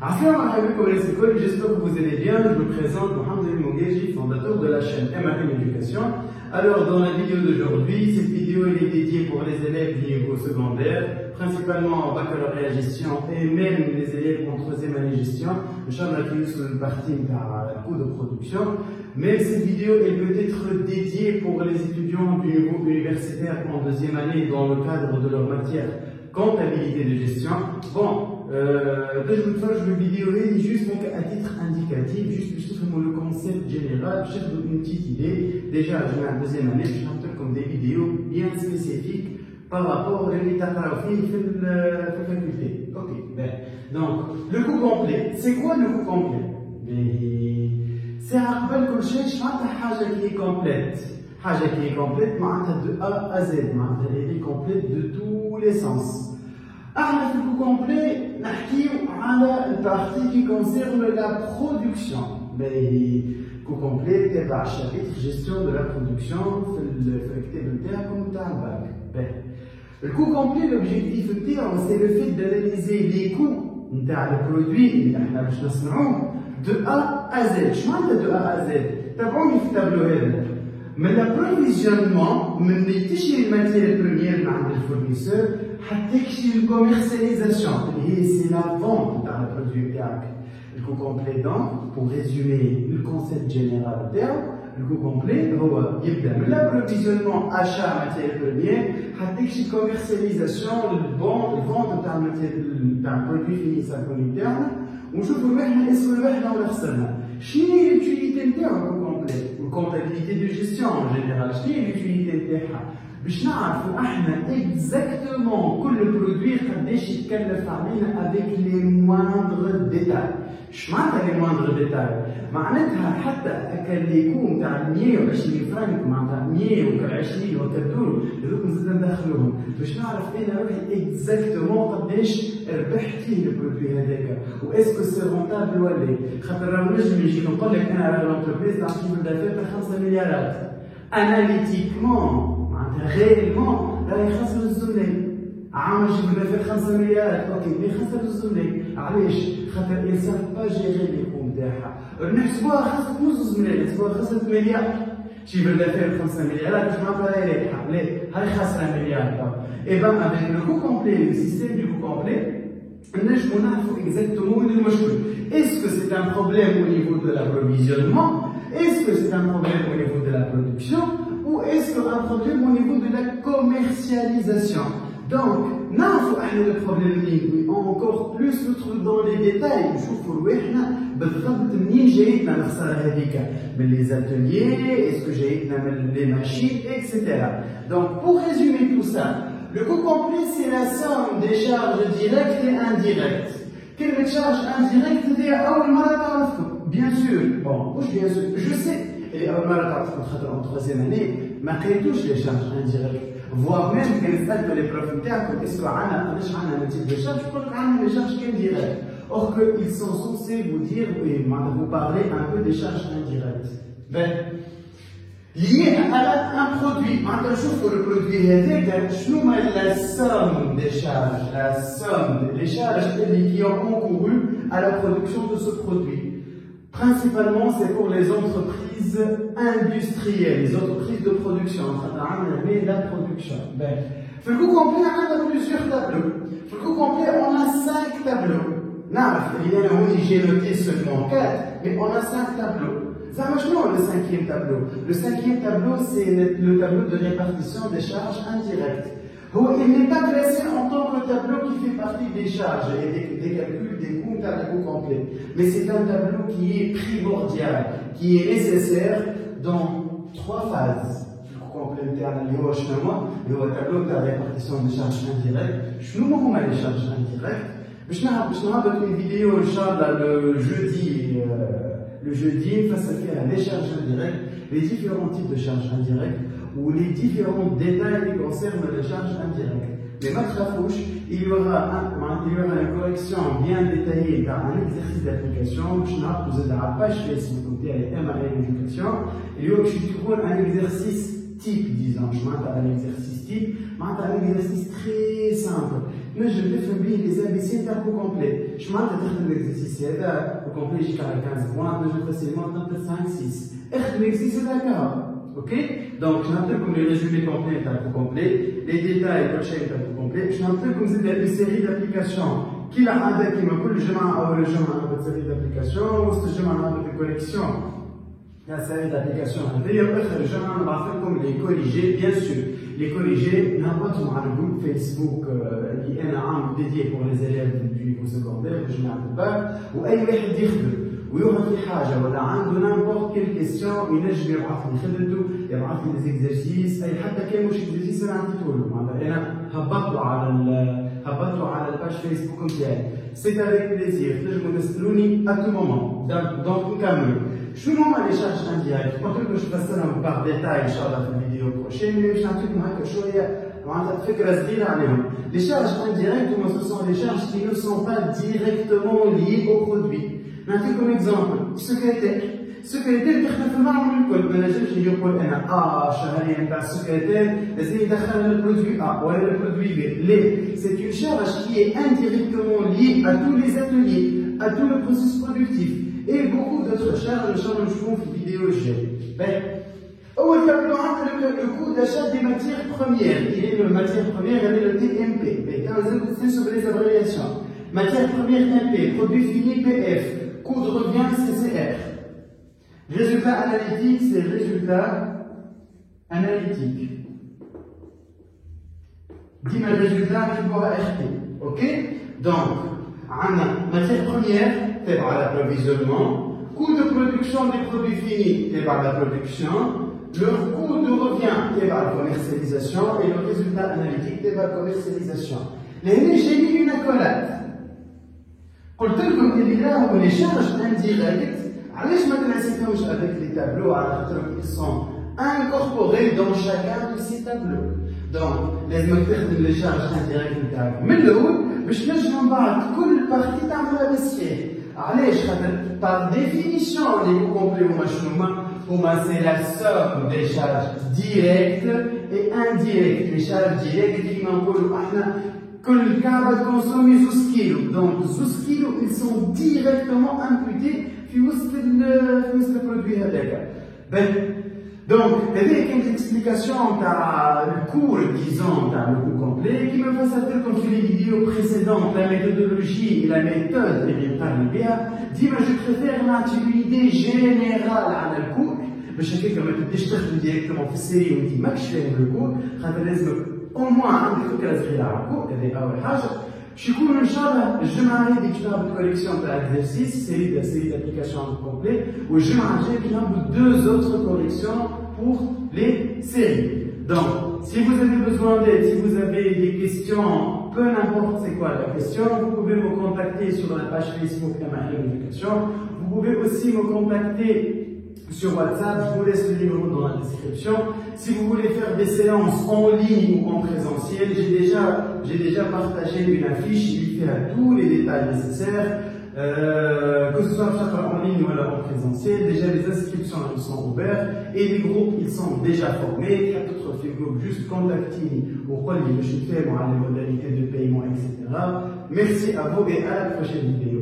Assalamu alaikum les écoles, j'espère que vous allez bien. Je me présente Mohamed Mougueji, fondateur de la chaîne MAM Éducation. Alors dans la vidéo d'aujourd'hui, cette vidéo elle est dédiée pour les élèves du niveau secondaire, principalement en baccalauréat gestion et même les élèves en troisième année gestion. Inch'Allah qui sont une partie d'un cours de production. Mais cette vidéo elle peut être dédiée pour les étudiants du niveau universitaire en deuxième année dans le cadre de leur matière comptabilité de gestion. Bon, je vais faire une vidéo juste à titre indicatif, juste pour le concept général, je donne une petite idée. Déjà, je vais en deuxième année, je vais faire comme des vidéos bien spécifiques par rapport à l'état de la faculté. Ok, ben, donc, le coût complet. C'est quoi le coût complet? C'est un peu que je qui est complète. حاجة qui est complète معناتها de A à Z معناتها elle est complète de tous les sens. احنا في الكو كومبلي نحكيو على البارتي qui concerne la production. الكو كومبلي تبع الشابتر gestion de la production في الكتاب نتاعكم نتاع الباك. الكو كومبلي l'objectif نتاعو c'est le fait d'analyser les coûts نتاع البرودوي اللي احنا باش نصنعوه de A à Z. شنو معناتها de A à Z؟ تابعوني في التابلو هذا. Mais l'approvisionnement, من اللي تشري الماتير بريمير من عند الفورنيسور حتى تشري الكوميرسياليزاسيون اللي هي سي لا فونت تاع البرودوي تاعك. الكو كومبلي دونك pour résumer le concept général تاعو الكو كومبلي هو يبدا من l'approvisionnement achat ماتير بريمير حتى تشري الكوميرسياليزاسيون الفونت تاع الماتير تاع البرودوي فيني ساكوني تاعنا ونشوفوا احنا اسمه احنا ولا خسرنا. شنو هي l'utilité نتاعو الكو كومبلي؟ comptabilité de gestion en général, je dis l'utilité تاعها باش نعرفوا احنا exactement كل برودوي قداش يتكلف علينا avec les moindres détails. اش معناتها les moindres détails؟ معناتها حتى هكا اللي يكون تاع 120 فرنك معناتها 120 وكدور هذوك نزيد ندخلوهم باش نعرف انا روحي exactement قداش ربحت فيه البرودوي هذاك واسكو سي رونتابل ولا خاطر راه نجم نجي نقول لك انا على لونتربريز تاع شيفر دافير 5 مليارات اناليتيكمون معناتها غيرمون راه يخسر الزملاء عام شيفر دافير 5 مليارات اوكي مي خسر الزملاء علاش؟ خاطر الانسان با جيري لي كو نتاعها نحسبوها خسرت نص الزملاء نحسبوها خسرت مليار شيفر دافير 5 مليارات باش نعطيها راهي رابحه لا هاي خاسره مليار. اي بان افيك لو كو كومبلي لو سيستيم دو كو كومبلي نجمو نعرفو exactement وين المشكل. Est-ce que c'est un problème au niveau de l'approvisionnement? Est-ce que c'est un problème au niveau de la production? Ou est-ce que un problème au niveau de la commercialisation? Donc, نعرفو احنا البروبليم منين encore plus ندخل dans les détails نشوفو رواحنا بالضبط منين جايتنا الخسارة هذيك من les ateliers, est-ce que جايتنا من les machines, etc. Donc, pour résumer tout ça, le coût complet, c'est la somme des charges directes et indirectes. كلمة charge indirecte هي أول مرة تعرفكم. Bien sûr, bon, bien sûr, je sais. اللي أول مرة تعرفكم خاطر en troisième année ما قريتوش les charges indirectes. Voire même كان سألتوا les profs نتاعكم اسكو عندنا قداش عندنا un type de charge يقول لك عندنا les charges qu'indirectes. Or qu'ils sont censés vous dire oui, vous parler un peu des charges indirectes. Ben, lié à un produit. Maintenant, je trouve que le produit هذاك شنو هما la somme des charges, la somme des charges qui ont concouru à la production de ce produit. Principalement, c'est pour les entreprises industrielles, les entreprises de production. Mais la production. Ben, في الكو complet, on a plusieurs tableaux. في الكو complet, on a 5 tableaux. نعرف اللي انا هوني j'ai noté seulement 4, mais on a 5 tableaux. Ça marche non, le cinquième tableau. Le cinquième tableau, c'est le tableau de répartition des charges indirectes. Il n'est pas classé en tant que tableau qui fait partie des charges et des calculs des coûts à coût complet. Mais c'est un tableau qui est primordial, qui est nécessaire dans 3 phases. Le coût complet interne, le tableau de la répartition des charges indirectes. Je nous montre les charges indirectes. Je vais faire une vidéo, Inch'Allah, le jeudi, face à faire les charges indirectes, les différents types de charges indirectes ou les différents détails qui concernent les charges indirectes. Mais matrafouche, il y aura une correction bien détaillée par un exercice d'application. Je vous ai la page Facebook de MAM Éducation. Il y aura un exercice type, disons. Je m'attends à un exercice type, un exercice très simple. نجم تفهم به les ABC تاع كو كومبلي. اش معناتها تخدم l'exercice هذا كو كومبلي يجيك على 15 بوان تنجم فاسيلمون تنقل 5 6. اخدم l'exercice هذاك. Ok? Donc je n'ai comme les résumés complets تاع كو كومبلي، les détails كل شيء تاع كو كومبلي. je n'ai comme زيد une série d'applications كي عندها كيما كل جمعة أول جمعة عندها série d'applications، وسط الجمعة عندها كوليكسيون. La série d'applications هذه وآخر جمعة نبعث لكم les corrigés bien sûr. Les corrigés نهبطهم على جروب فيسبوك اللي أنا عامل dédié pour les élèves du niveau secondaire في جماعة الباك، وأي واحد يخدم ويوقف في حاجة ولا عنده n'importe quelle question ينجم يبعث لي خدمته، يبعث لي les exercices، أي حتى كان مش exercice أنا عطيته له، معناتها أنا هبطته على الباج فيسبوك نتاعي. C'est avec plaisir، تنجموا تسألوني à tout moment. Donc نكملوا. شنو هما لي شارج انديريكت؟ قلت لكم باش نفسرهم بار ديتاي ان شاء الله في الفيديو بروشين، مي باش نعطيكم هكا شويه معناتها فكره صغيره عليهم. لي شارج انديريكت هما سو سون لي شارج كي نو سون با ديريكتومون لي او برودوي. نعطيكم اكزومبل، السكرتير تخدم في المعمل الكل، ما نجمش يقول انا شهريا تاع السكرتير لازم يدخل البرودوي ولا البرودوي بي. ليه؟ سي اون شارج كي اي انديريكتومون لي à tous les ateliers, à tout le processus productif. Et beaucoup d'autres charges, nous allons voir dans la vidéo. Le coût d'achat des matières premières. Il est le matière première, il y le TMP. C'est sur les abréviations. Matière première MP, produit fini PF, coût de revient CCR. Résultat analytique, c'est résultat analytique. Dis-moi le résultat qui pourra RT. Ok? Donc, on a matière première, c'est par l'approvisionnement, coût de production des produits finis, c'est par la production, le coût de revient, c'est par la commercialisation, et le résultat analytique, c'est par la commercialisation. J'ai mis une accolade. قلت لكم اللي راهو les charges indirectes علاش ما تنسيتهمش avec les tableaux على خاطر ils sont incorporés dans chacun de ces tableaux. Donc لازمك تخدم les charges indirectes نتاعك من الاول باش تنجم من بعد كل بارتي تعملها بالسير. علاش؟ خاطر par définition les coûts complets هما شنو هما c'est la somme des charges directes et indirectes. Les charges directes كيما نقولوا احنا كل كعبة تكونسومي 12 كيلو، دونك 12 كيلو ils sont directement imputés في وسط البرودوي هذاك. دونك هذه كانت الاكسبليكاسيون تاع الكور ديزون تاع لو كو كومبلي كيما فسرت لكم في لي فيديو بريسيدونت لا ميثودولوجي لا ميثود اللي نقارن بها. ديما جو بريفير نعطي ايدي جينيرال على الكور باش هكاك ما تبداش تخدم ديريكتومون في السيري وانت ماكش فاهم الكور، خاطر لازمك او موان عندك فكره صغيره على الكور. هذه اول حاجه. باش يكون ان شاء الله الجمعه هذه باش نهبط كوليكسيون تاع اكزرسيس سيري دابليكاسيون كومبلي، والجمعه الجايه باش نهبط 2 autres collections pour les séries. Donc, si vous avez besoin d'aide, si vous avez des questions, peu importe c'est quoi la question, vous pouvez me contacter sur la page Facebook MAL Éducation. Vous pouvez aussi me contacter sur WhatsApp, je vous laisse le numéro dans la description. Si vous voulez faire des séances en ligne ou en présentiel, j'ai déjà partagé une affiche qui fait à tous les détails nécessaires, que ce soit en ligne ou en présentiel. Déjà les inscriptions elles sont ouvertes et les groupes ils sont déjà formés. Il y a d'autres groupes, juste contactez-nous au je fais les modalités de paiement, etc. Merci à vous et à la prochaine vidéo.